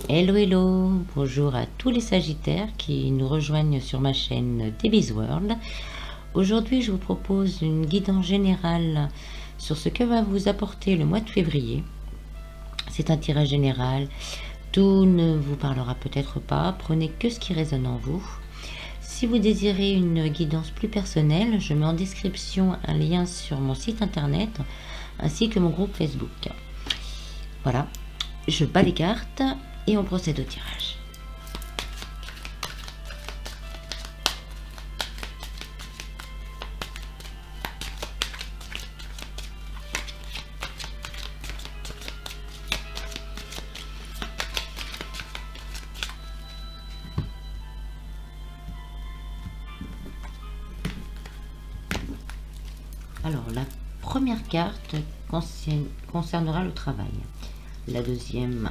Hello hello, bonjour à tous les Sagittaires qui nous rejoignent sur ma chaîne Debbie's World. Aujourd'hui je vous propose une guidance générale sur ce que va vous apporter le mois de février. C'est un tirage général, tout ne vous parlera peut-être pas, prenez que ce qui résonne en vous. Si vous désirez une guidance plus personnelle, je mets en description un lien sur mon site internet ainsi que mon groupe Facebook. Voilà, je bats les cartes et on procède au tirage. Alors, la première carte concernera le travail. La deuxième,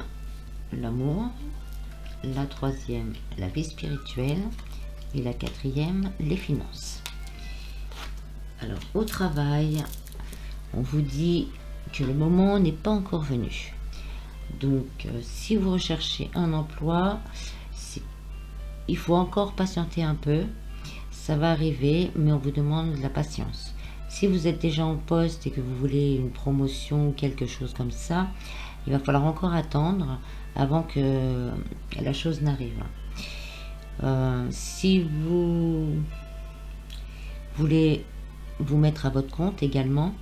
l'amour. La troisième, la vie spirituelle. Et la quatrième, les finances. Alors, au travail, on vous dit que le moment n'est pas encore venu. Donc, si vous recherchez un emploi, il faut encore patienter un peu. Ça va arriver, mais on vous demande de la patience. Si vous êtes déjà en poste et que vous voulez une promotion ou quelque chose comme ça, il va falloir encore attendre avant que la chose n'arrive. Si vous voulez vous mettre à votre compte également,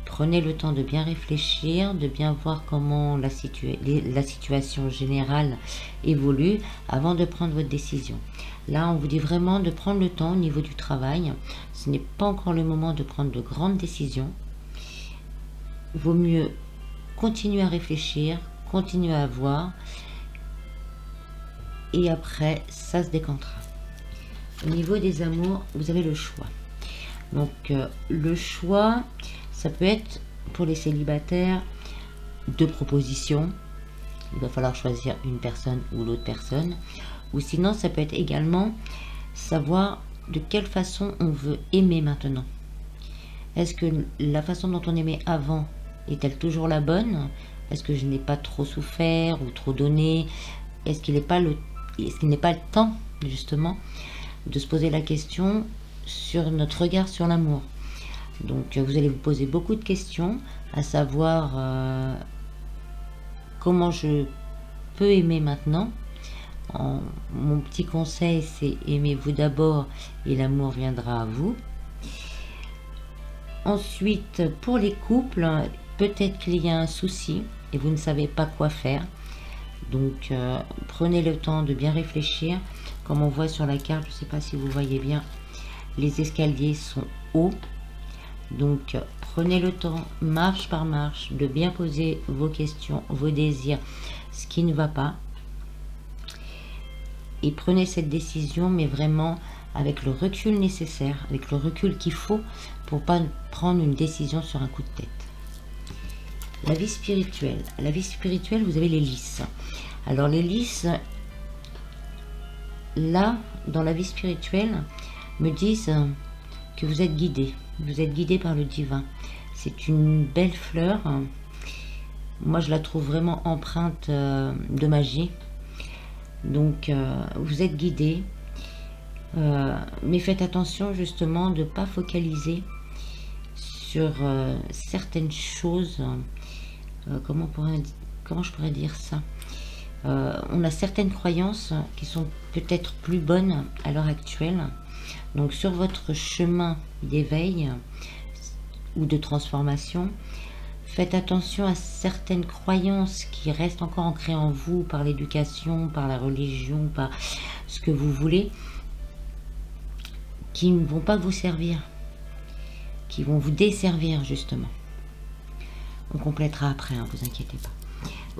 prenez le temps de bien réfléchir, de bien voir comment la situation générale évolue avant de prendre votre décision. Là, on vous dit vraiment de prendre le temps au niveau du travail. Ce n'est pas encore le moment de prendre de grandes décisions. Vaut mieux continuer à réfléchir, continuer à voir. Et après, ça se décantera. Au niveau des amours, vous avez le choix. Donc, le choix, ça peut être pour les célibataires deux propositions. Il va falloir choisir une personne ou l'autre personne. Ou sinon, ça peut être également savoir de quelle façon on veut aimer maintenant. Est-ce que la façon dont on aimait avant est-elle toujours la bonne? Est-ce que je n'ai pas trop souffert ou trop donné? Est-ce qu'il n'est pas le temps, justement, de se poser la question sur notre regard sur l'amour? Donc, vous allez vous poser beaucoup de questions, à savoir comment je peux aimer maintenant. Mon petit conseil, c'est aimez-vous d'abord et l'amour viendra à vous. Ensuite, pour les couples, peut-être qu'il y a un souci et vous ne savez pas quoi faire. Donc, prenez le temps de bien réfléchir. Comme on voit sur la carte, je ne sais pas si vous voyez bien, les escaliers sont hauts. Donc, prenez le temps, marche par marche, de bien poser vos questions, vos désirs, ce qui ne va pas. Et prenez cette décision, mais vraiment avec le recul nécessaire, avec le recul qu'il faut pour ne pas prendre une décision sur un coup de tête. La vie spirituelle. La vie spirituelle, vous avez les lys. Alors les lys, là, dans la vie spirituelle, me disent que vous êtes guidé. Vous êtes guidé par le divin. C'est une belle fleur. Moi, je la trouve vraiment empreinte de magie. Donc, vous êtes guidé. Mais faites attention, justement, de ne pas focaliser sur certaines choses. Comment je pourrais dire ça? On a certaines croyances qui sont peut-être plus bonnes à l'heure actuelle. Donc sur votre chemin d'éveil ou de transformation, faites attention à certaines croyances qui restent encore ancrées en vous par l'éducation, par la religion, par ce que vous voulez, qui ne vont pas vous servir, qui vont vous desservir justement. On complétera après, hein, vous inquiétez pas.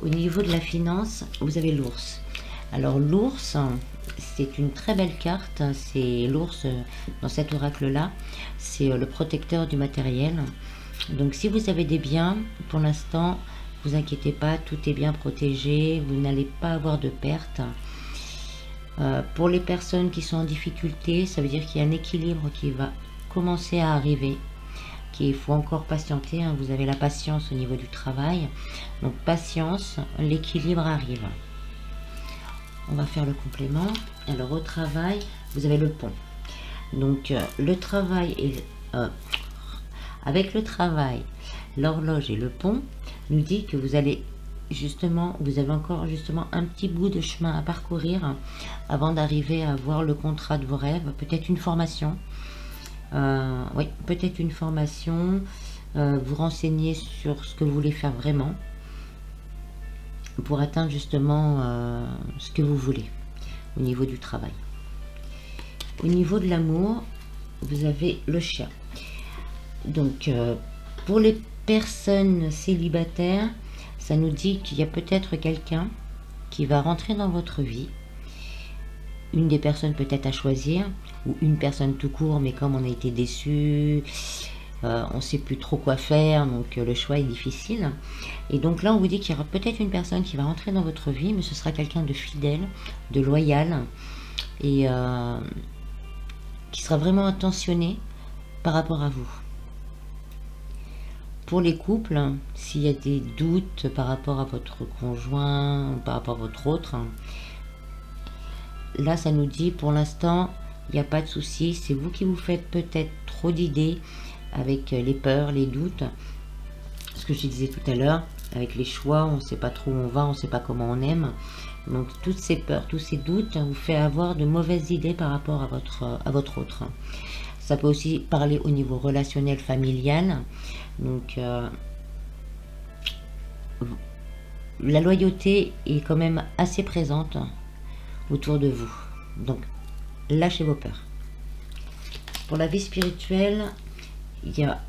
Au niveau de la finance, vous avez l'ours. Alors l'ours, c'est une très belle carte. C'est l'ours dans cet oracle-là. C'est le protecteur du matériel. Donc si vous avez des biens, pour l'instant, vous inquiétez pas, tout est bien protégé. Vous n'allez pas avoir de pertes. Pour les personnes qui sont en difficulté, ça veut dire qu'il y a un équilibre qui va commencer à arriver. Il faut encore patienter, hein. Vous avez la patience au niveau du travail. Donc patience, l'équilibre arrive. on va faire le complément. Alors au travail, vous avez le pont. Donc le travail et avec le travail, l'horloge et le pont nous dit que vous allez justement, vous avez encore justement un petit bout de chemin à parcourir avant d'arriver à avoir le contrat de vos rêves, peut-être une formation. Oui, peut-être une formation, vous renseigner sur ce que vous voulez faire vraiment pour atteindre justement ce que vous voulez au niveau du travail. Au niveau de l'amour, vous avez le chien. Donc, pour les personnes célibataires, ça nous dit qu'il y a peut-être quelqu'un qui va rentrer dans votre vie. Une des personnes peut-être à choisir, ou une personne tout court, mais comme on a été déçu, on ne sait plus trop quoi faire, donc le choix est difficile. Et donc là, on vous dit qu'il y aura peut-être une personne qui va rentrer dans votre vie, mais ce sera quelqu'un de fidèle, de loyal, et qui sera vraiment attentionné par rapport à vous. Pour les couples, s'il y a des doutes par rapport à votre conjoint, par rapport à votre autre, là ça nous dit pour l'instant, il n'y a pas de souci, c'est vous qui vous faites peut-être trop d'idées avec les peurs, les doutes. Ce que je disais tout à l'heure, avec les choix, on ne sait pas trop où on va, on ne sait pas comment on aime. Donc toutes ces peurs, tous ces doutes vous fait avoir de mauvaises idées par rapport à votre autre. Ça peut aussi parler au niveau relationnel, familial. Donc, la loyauté est quand même assez présente autour de vous. Donc, lâchez vos peurs. Pour la vie spirituelle, il y a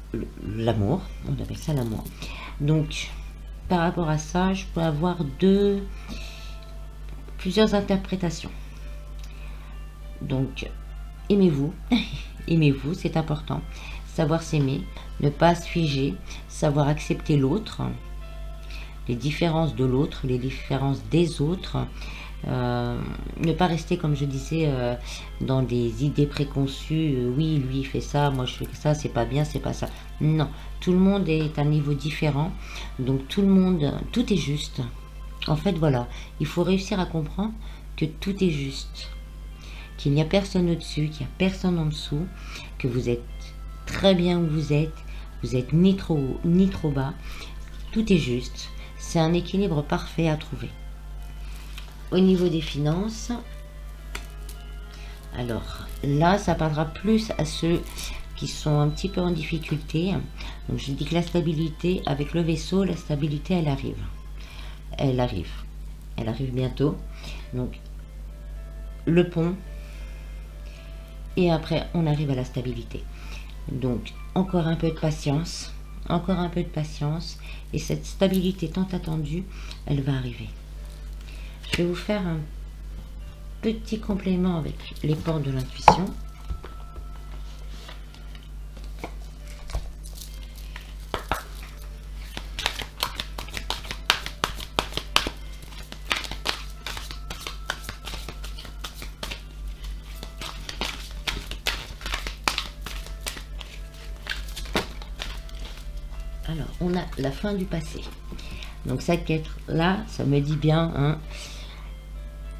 l'amour. On appelle ça l'amour. Donc, par rapport à ça, je peux avoir plusieurs interprétations. Donc, aimez-vous. Aimez-vous, c'est important. Savoir s'aimer, ne pas se figer, savoir accepter l'autre, les différences de l'autre, les différences des autres, ne pas rester, comme je disais, dans des idées préconçues, oui, lui il fait ça, moi je fais ça, c'est pas bien, c'est pas ça. Non, tout le monde est à un niveau différent, donc tout est juste. En fait, voilà, il faut réussir à comprendre que tout est juste, qu'il n'y a personne au-dessus, qu'il n'y a personne en dessous, que vous êtes très bien où vous êtes ni trop haut, ni trop bas, tout est juste, c'est un équilibre parfait à trouver. Au niveau des finances, alors là, ça parlera plus à ceux qui sont un petit peu en difficulté. Donc je dis que la stabilité, avec le vaisseau, la stabilité, elle arrive. Elle arrive bientôt. Donc, le pont, et après, on arrive à la stabilité. Donc, encore un peu de patience, et cette stabilité tant attendue, elle va arriver. Je vais vous faire un petit complément avec les portes de l'intuition. Alors, on a la fin du passé. Donc, ça là, ça me dit bien hein,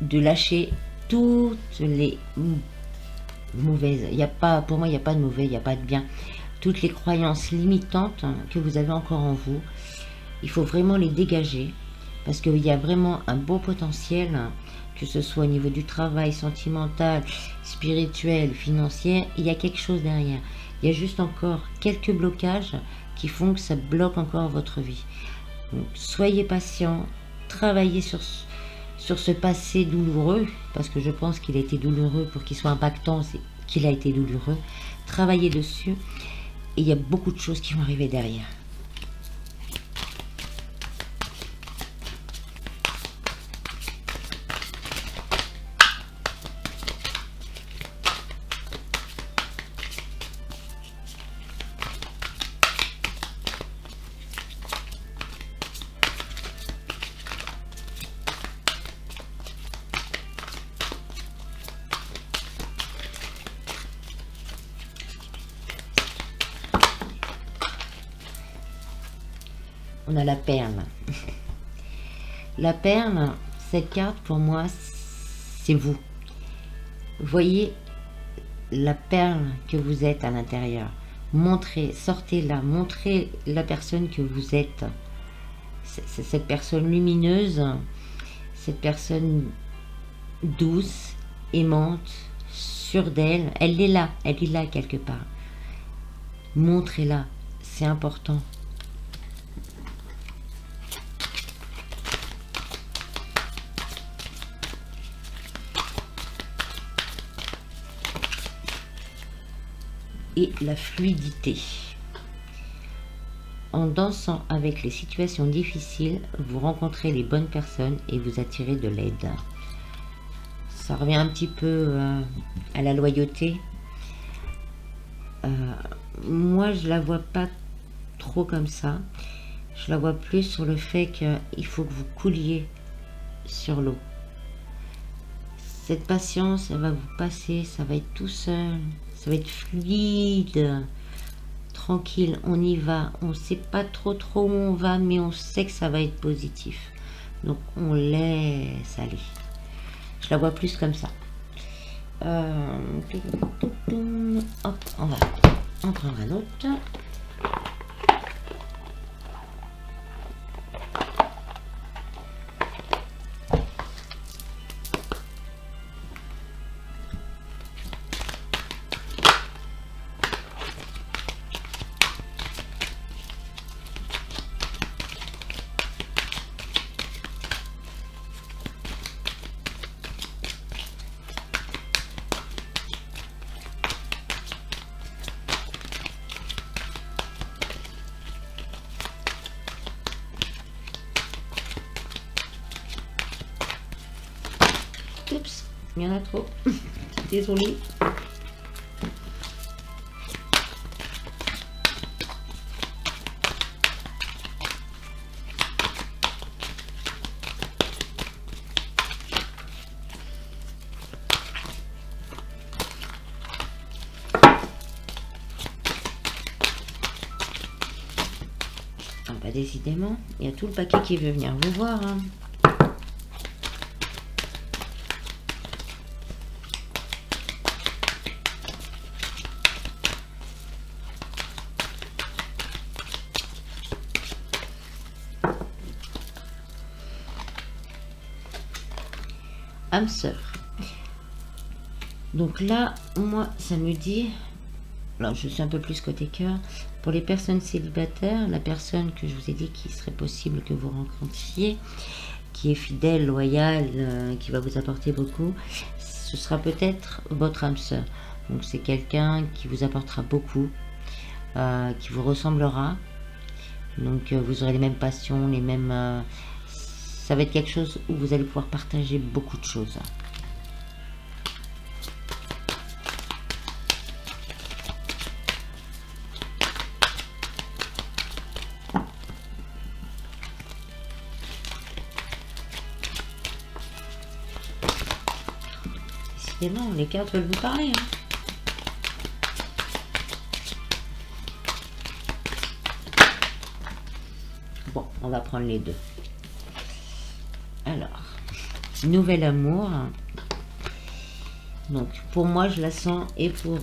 de lâcher toutes les mauvaises. Il y a pas, pour moi, il n'y a pas de mauvais, il n'y a pas de bien. Toutes les croyances limitantes que vous avez encore en vous, il faut vraiment les dégager parce qu'il y a vraiment un beau potentiel, que ce soit au niveau du travail, sentimental, spirituel, financier. Il y a quelque chose derrière. Il y a juste encore quelques blocages qui font que ça bloque encore votre vie. Donc, soyez patient, travaillez sur ce passé douloureux, parce que je pense qu'il a été douloureux pour qu'il soit impactant, c'est qu'il a été douloureux. Travaillez dessus, et il y a beaucoup de choses qui vont arriver derrière. On a la perle. La perle, cette carte pour moi, c'est vous. Voyez la perle que vous êtes à l'intérieur. Montrez, sortez-la, montrez la personne que vous êtes. C'est cette personne lumineuse, cette personne douce, aimante, sûre d'elle. Elle est là quelque part. Montrez-la, c'est important. Et la fluidité. En dansant avec les situations difficiles, vous rencontrez les bonnes personnes et vous attirez de l'aide. Ça revient un petit peu à la loyauté. Moi, je la vois pas trop comme ça. Je la vois plus sur le fait qu'il faut que vous couliez sur l'eau. Cette patience, elle va vous passer, ça va être tout seul, ça va être fluide, tranquille, on y va, on ne sait pas trop où on va, mais on sait que ça va être positif. Donc on laisse aller. Je la vois plus comme ça. Hop, on va en prendre un autre. Oups, il y en a trop. Désolée. Ah bah décidément, il y a tout le paquet qui veut venir vous voir. Hein. Âme sœur. Donc là, moi, ça me dit, alors je suis un peu plus côté cœur, pour les personnes célibataires, la personne que je vous ai dit qu'il serait possible que vous rencontriez, qui est fidèle, loyale, qui va vous apporter beaucoup, ce sera peut-être votre âme sœur. Donc c'est quelqu'un qui vous apportera beaucoup, qui vous ressemblera. Donc vous aurez les mêmes passions, les mêmes... ça va être quelque chose où vous allez pouvoir partager beaucoup de choses. Décidément, les cartes veulent vous parler. Hein. Bon, on va prendre les deux. Alors, nouvel amour. Donc, pour moi, je la sens et pour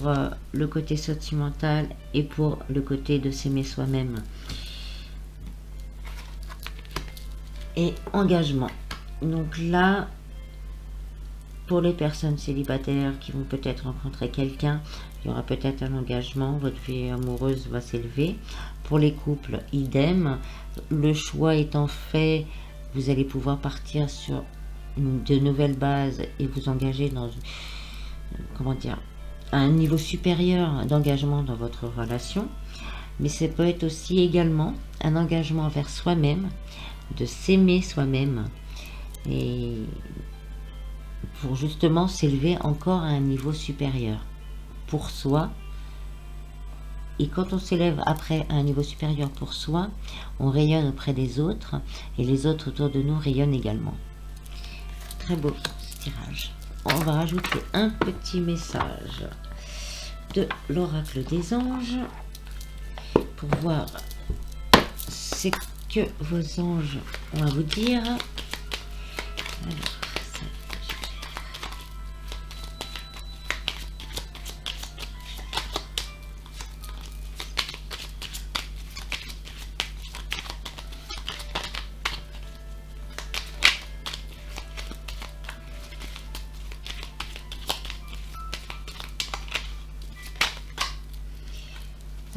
le côté sentimental et pour le côté de s'aimer soi-même. Et engagement. Donc là, pour les personnes célibataires qui vont peut-être rencontrer quelqu'un, il y aura peut-être un engagement, votre vie amoureuse va s'élever. Pour les couples, idem. Le choix étant fait, vous allez pouvoir partir sur de nouvelles bases et vous engager dans, comment dire, un niveau supérieur d'engagement dans votre relation. Mais ça peut être aussi également un engagement envers soi-même, de s'aimer soi-même et pour justement s'élever encore à un niveau supérieur pour soi. Et quand on s'élève après à un niveau supérieur pour soi, on rayonne auprès des autres et les autres autour de nous rayonnent également. Très beau ce tirage. On va rajouter un petit message de l'oracle des anges pour voir ce que vos anges ont à vous dire. Alors, ça,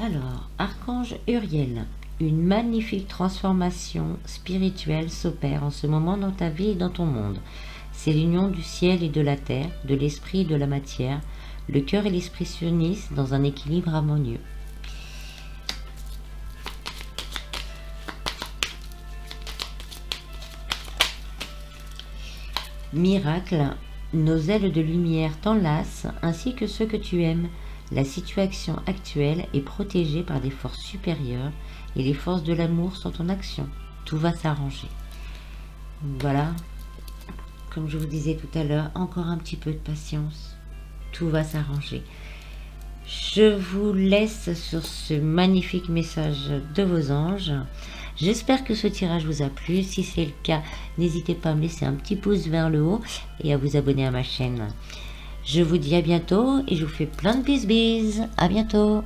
Alors, Archange Uriel, une magnifique transformation spirituelle s'opère en ce moment dans ta vie et dans ton monde. C'est l'union du ciel et de la terre, de l'esprit et de la matière. Le cœur et l'esprit s'unissent dans un équilibre harmonieux. Miracle, nos ailes de lumière t'enlacent ainsi que ceux que tu aimes. La situation actuelle est protégée par des forces supérieures et les forces de l'amour sont en action. Tout va s'arranger. Voilà, comme je vous disais tout à l'heure, encore un petit peu de patience. Tout va s'arranger. Je vous laisse sur ce magnifique message de vos anges. J'espère que ce tirage vous a plu. Si c'est le cas, n'hésitez pas à me laisser un petit pouce vers le haut et à vous abonner à ma chaîne. Je vous dis à bientôt et je vous fais plein de bisous. À bientôt.